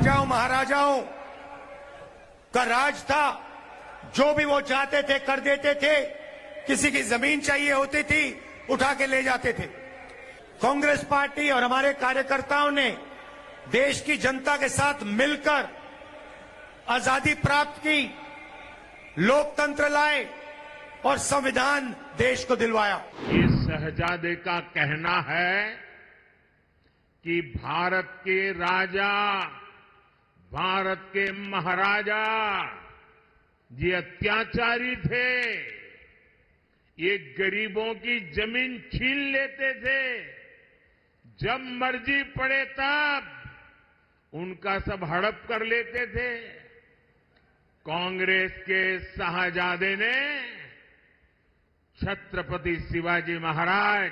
राजाओं महाराजाओं का राज था। जो भी वो चाहते थे कर देते थे। किसी की जमीन चाहिए होती थी उठा के ले जाते थे। कांग्रेस पार्टी और हमारे कार्यकर्ताओं ने देश की जनता के साथ मिलकर आजादी प्राप्त की, लोकतंत्र लाए और संविधान देश को दिलवाया। इस शहजादे का कहना है कि भारत के राजा, भारत के महाराजा ये अत्याचारी थे। ये गरीबों की जमीन छीन लेते थे। जब मर्जी पड़े तब उनका सब हड़प कर लेते थे। कांग्रेस के शाहजादे ने छत्रपति शिवाजी महाराज,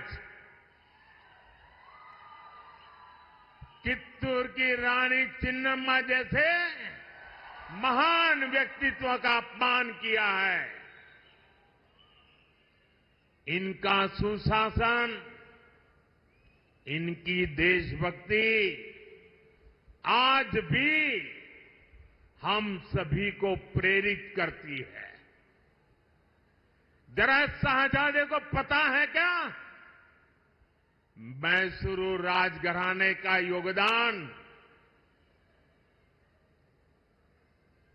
कित्तूर की रानी चिन्नम्मा जैसे महान व्यक्तित्व का अपमान किया है। इनका सुशासन, इनकी देशभक्ति आज भी हम सभी को प्रेरित करती है। जरा शाहजादे को पता है क्या मैसूरू राजघराने का योगदान?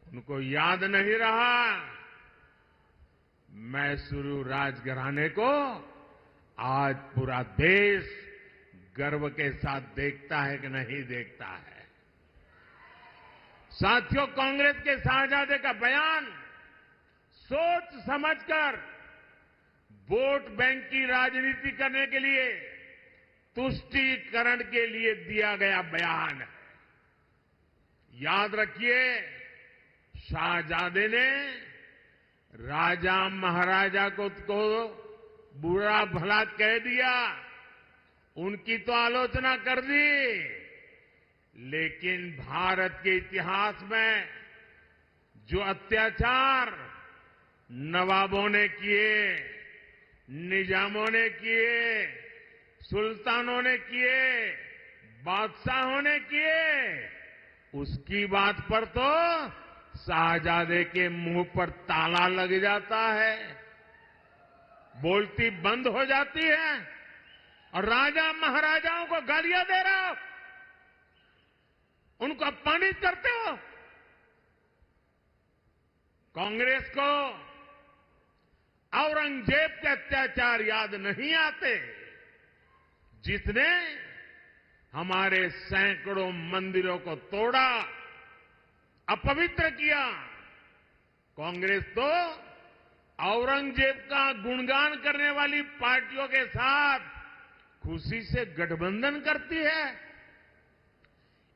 उनको याद नहीं रहा। मैसूरू राजघराने को आज पूरा देश गर्व के साथ देखता है कि नहीं देखता है। साथियों, कांग्रेस के शाहजादे का बयान सोच समझकर वोट बैंक की राजनीति करने के लिए, तुष्टीकरण के लिए दिया गया बयान है। याद रखिए, शाहजादे ने राजा महाराजा को बुरा भला कह दिया, उनकी तो आलोचना कर दी, लेकिन भारत के इतिहास में जो अत्याचार नवाबों ने किए, निजामों ने किए, सुल्तानों ने किए, बादशाहों ने किए, उसकी बात पर तो शाहजादे के मुंह पर ताला लग जाता है, बोलती बंद हो जाती है और राजा महाराजाओं को गालियां दे रहे हो, उनको अपमानित करते हो। कांग्रेस को औरंगजेब के अत्याचार याद नहीं आते, जिसने हमारे सैकड़ों मंदिरों को तोड़ा, अपवित्र किया। कांग्रेस तो औरंगजेब का गुणगान करने वाली पार्टियों के साथ खुशी से गठबंधन करती है।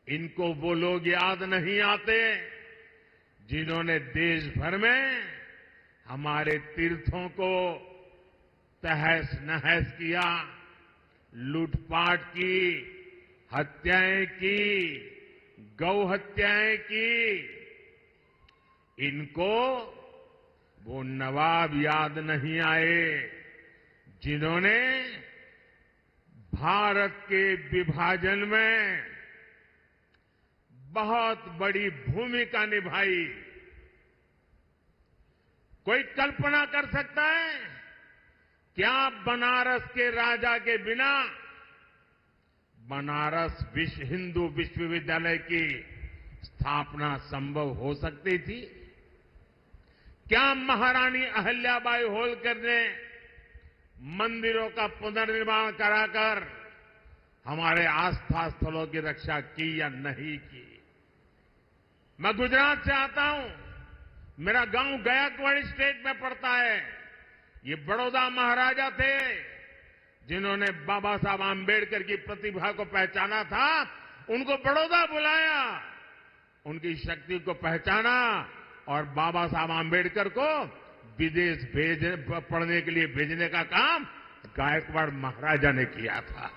इनको वो लोग याद नहीं आते जिन्होंने देश भर में हमारे तीर्थों को तहस नहस किया, लूटपाट की, हत्याएं की, गौ हत्याएं की। इनको वो नवाब याद नहीं आए जिन्होंने भारत के विभाजन में बहुत बड़ी भूमिका निभाई। कोई कल्पना कर सकता है क्या बनारस के राजा के बिना बनारस हिंदू विश्वविद्यालय की स्थापना संभव हो सकती थी? क्या महारानी अहल्याबाई होलकर ने मंदिरों का पुनर्निर्माण कराकर हमारे आस्था स्थलों की रक्षा की या नहीं की? मैं गुजरात से आता हूं, मेरा गांव गायकवाड़ स्टेट में पड़ता है। ये बड़ौदा महाराजा थे जिन्होंने बाबा साहब आम्बेडकर की प्रतिभा को पहचाना था, उनको बड़ौदा बुलाया, उनकी शक्ति को पहचाना और बाबा साहब आम्बेडकर को विदेश पढ़ने के लिए भेजने का काम गायकवाड़ महाराजा ने किया था।